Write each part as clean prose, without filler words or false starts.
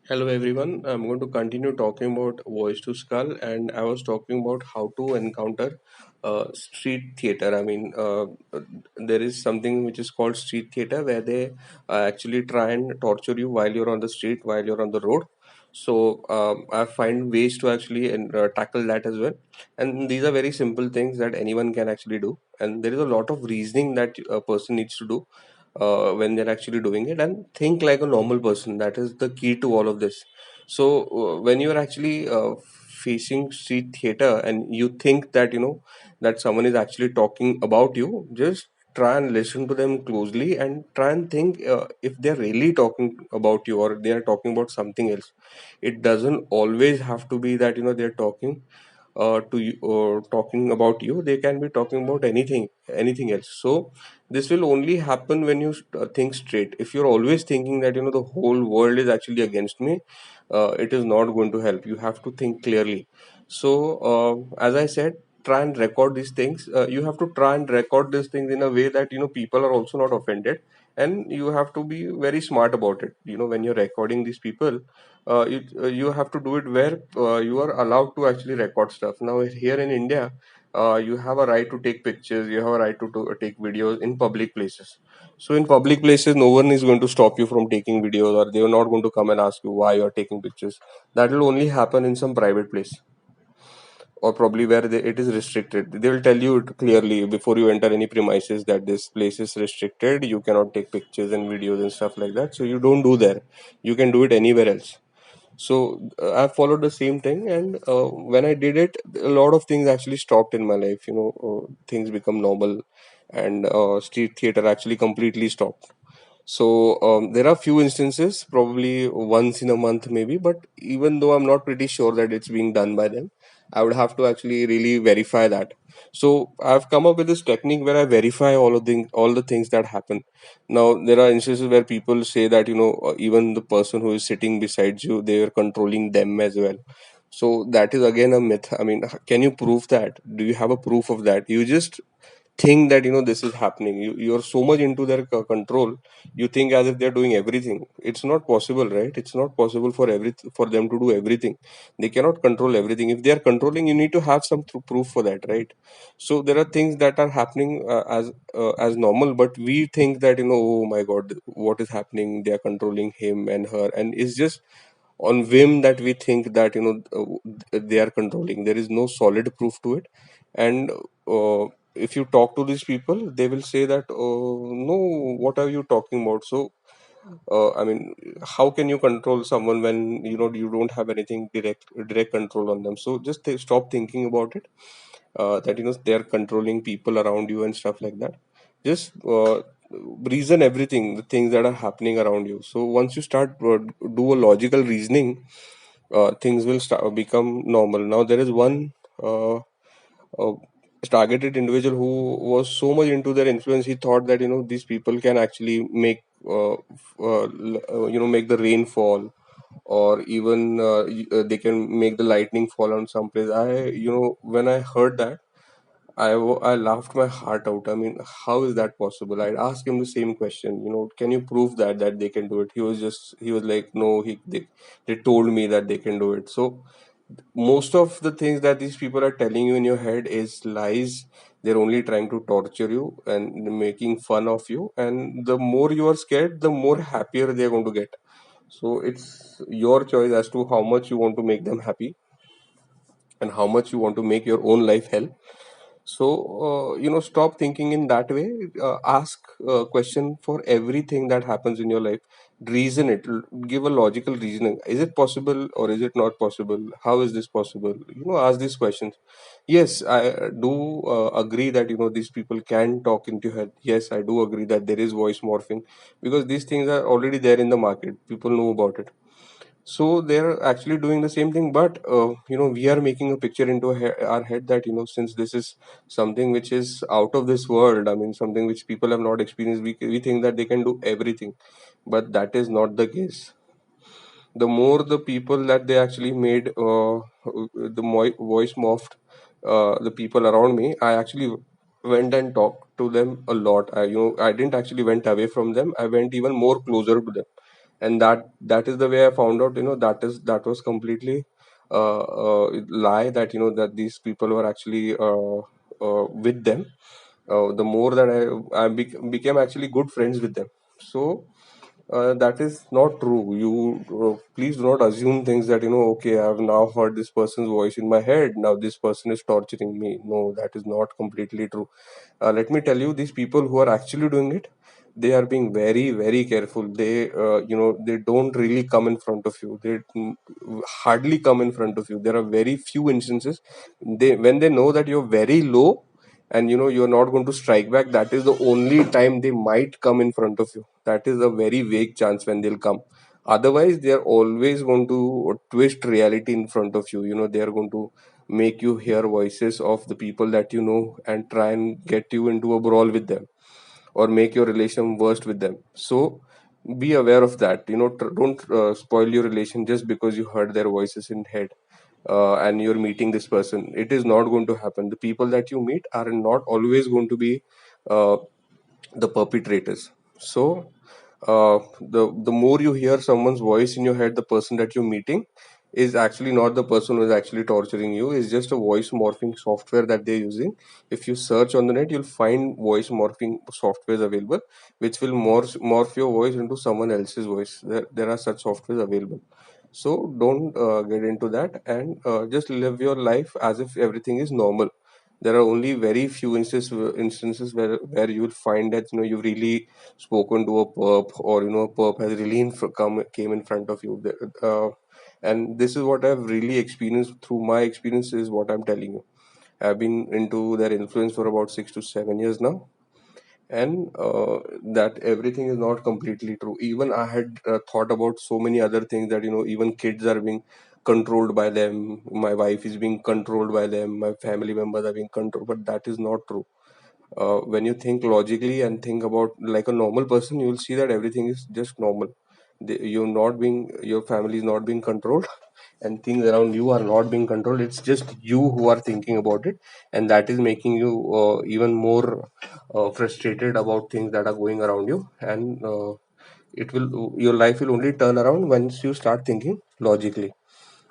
Hello everyone. I'm going to continue talking about voice to skull, and I was talking about how to encounter street theater. There is something which is called street theater where they actually try and torture you while you're on the street, while you're on the road. I find ways to actually tackle that as well, and these are very simple things that anyone can actually do. And there is a lot of reasoning that a person needs to do when they're actually doing it, and think like a normal person. That is the key to all of this. When you're actually facing street theater and you think that that someone is actually talking about you, just try and listen to them closely and try and think if they're really talking about you or they are talking about something else. It doesn't always have to be that they're talking to you or talking about you. They can be talking about anything else. So this will only happen when you think straight. If you're always thinking that the whole world is actually against me, it is not going to help. You have to think clearly. As I said, try and record these things. You have to try and record these things in a way that people are also not offended, and you have to be very smart about it. When you're recording these people, you have to do it where you are allowed to actually record stuff. Now here in India, you have a right to take pictures, you have a right to take videos in public places. So in public places, no one is going to stop you from taking videos, or they are not going to come and ask you why you are taking pictures. That will only happen in some private place, or probably where it is restricted. They will tell you it clearly before you enter any premises that this place is restricted, you cannot take pictures and videos and stuff like that. So you don't do there, you can do it anywhere else. I followed the same thing, and when I did it, a lot of things actually stopped in my life. Things become normal, and street theater actually completely stopped. There are few instances, probably once in a month maybe, but even though I'm not pretty sure that it's being done by them, I would have to actually really verify that. So I've come up with this technique where I verify all the things that happen. Now there are instances where people say that even the person who is sitting beside you, they are controlling them as well. So that is again a myth. I mean, can you prove that? Do you have a proof of that? You just think that this is happening. You're so much into their control, you think as if they're doing everything. It's not possible, right? It's not possible for them to do everything. They cannot control everything. If they are controlling, you need to have some proof for that, right? So there are things that are happening as normal, but we think that oh my god, what is happening? They are controlling him and her, and it's just on whim that we think that they are controlling. There is no solid proof to it. And if you talk to these people, they will say that, oh no, what are you talking about? I mean, how can you control someone when you don't have anything direct control on them? So just stop thinking about it, that they're controlling people around you and stuff like that. Just reason everything, the things that are happening around you. So once you start do a logical reasoning, things will start become normal. Now there is one uh, targeted individual who was so much into their influence. He thought that these people can actually make make the rain fall, or even they can make the lightning fall on some place. When I heard that, I laughed my heart out. I mean, how is that possible? I'd ask him the same question. Can you prove that they can do it? He was like, no, they told me that they can do it. So most of the things that these people are telling you in your head is lies. They're only trying to torture you and making fun of you. And the more you are scared, the more happier they're going to get. So it's your choice as to how much you want to make them happy and how much you want to make your own life hell. Stop thinking in that way. Ask a question for everything that happens in your life. Reason it. Give a logical reasoning. Is it possible or is it not possible? How is this possible? Ask these questions. Yes, I do agree that these people can talk into your head. Yes, I do agree that there is voice morphing, because these things are already there in the market. People know about it. So they're actually doing the same thing, but we are making a picture into our head that since this is something which is out of this world, I mean something which people have not experienced, we think that they can do everything, but that is not the case. The more the people that they actually made, voice morphed, the people around me, I actually went and talked to them a lot. I didn't actually went away from them, I went even more closer to them. and that is the way I found out, that was completely lie, that that these people were actually with them. The more that became actually good friends with them. So that is not true. You please do not assume things that, okay, I have now heard this person's voice in my head, now this person is torturing me. No, that is not completely true. Let me tell you, these people who are actually doing it, they are being very very careful. They they don't really come in front of you. They hardly come in front of you. There are very few instances, when they know that you're very low and you're not going to strike back, that is the only time they might come in front of you. That is a very vague chance when they'll come. Otherwise, they are always going to twist reality in front of you. They are going to make you hear voices of the people that you know and try and get you into a brawl with them, or make your relation worst with them. So be aware of that. Don't spoil your relation just because you heard their voices in head, and you're meeting this person. It is not going to happen. The people that you meet are not always going to be uh, the perpetrators. So the more you hear someone's voice in your head, the person that you're meeting is actually not the person who is actually torturing you. It's just a voice morphing software that they're using. If you search on the net, you'll find voice morphing softwares available, which will morph your voice into someone else's voice. There are such softwares available. So don't get into that, and just live your life as if everything is normal. There are only very few instances where you will find that you've really spoken to a perp, or a perp has really came in front of you. And this is what I've really experienced. Through my experience is what I'm telling you. I've been into their influence for about 6 to 7 years now, and that everything is not completely true. Even I had thought about so many other things, that even kids are being controlled by them, my wife is being controlled by them, my family members are being controlled, but that is not true. When you think logically and think about like a normal person, you will see that everything is just normal. Your family is not being controlled, and things around you are not being controlled. It's just you who are thinking about it, and that is making you even more frustrated about things that are going around you. And your life will only turn around once you start thinking logically.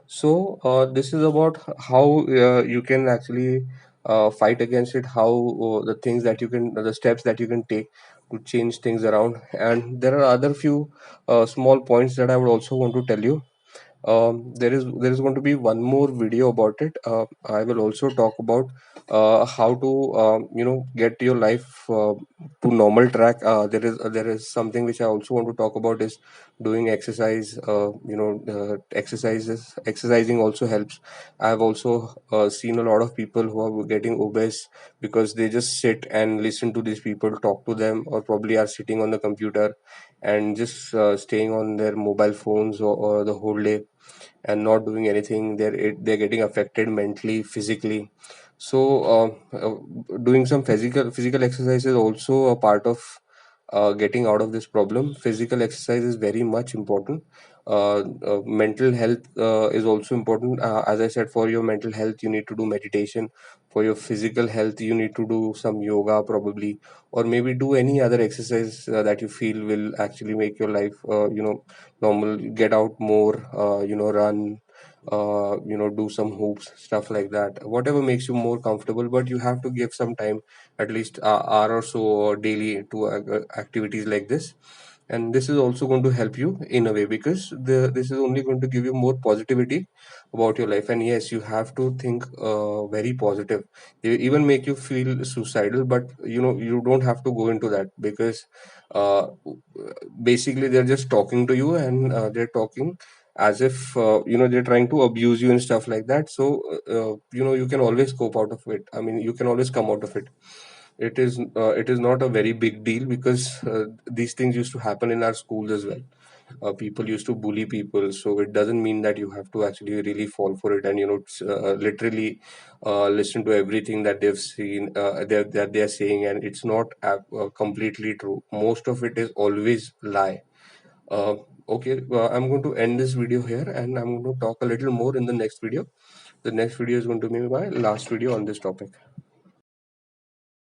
So this is about how you can actually fight against it, how the steps that you can take to change things around. And there are other few small points that I would also want to tell you. There is going to be one more video about it. I will also talk about how to get your life to normal track. There is something which I also want to talk about, is doing exercise. Exercising also helps. I've also seen a lot of people who are getting obese because they just sit and listen to these people talk to them, or probably are sitting on the computer and just staying on their mobile phones, or the whole day, and not doing anything. They're getting affected mentally, physically. So doing some physical exercise is also a part of getting out of this problem. Physical exercise is very much important. Mental health is also important. As I said, for your mental health you need to do meditation. For your physical health you need to do some yoga probably, or maybe do any other exercise that you feel will actually make your life normal. Get out more, run, do some hoops, stuff like that, whatever makes you more comfortable. But you have to give some time, at least hour or so daily, to activities like this. And this is also going to help you in a way, because this is only going to give you more positivity about your life. And yes, you have to think very positive. They even make you feel suicidal, but you don't have to go into that, because uh, basically they're just talking to you, and they're talking as if they're trying to abuse you and stuff like that. So you can always cope out of it. I mean, you can always come out of it. It is not a very big deal, because these things used to happen in our schools as well. People used to bully people, so it doesn't mean that you have to actually really fall for it, and literally listen to everything that they've seen, that they're saying. And it's not completely true. Most of it is always lie. uh, okay, I'm going to end this video here, and I'm going to talk a little more in the next video. The next video is going to be my last video on this topic.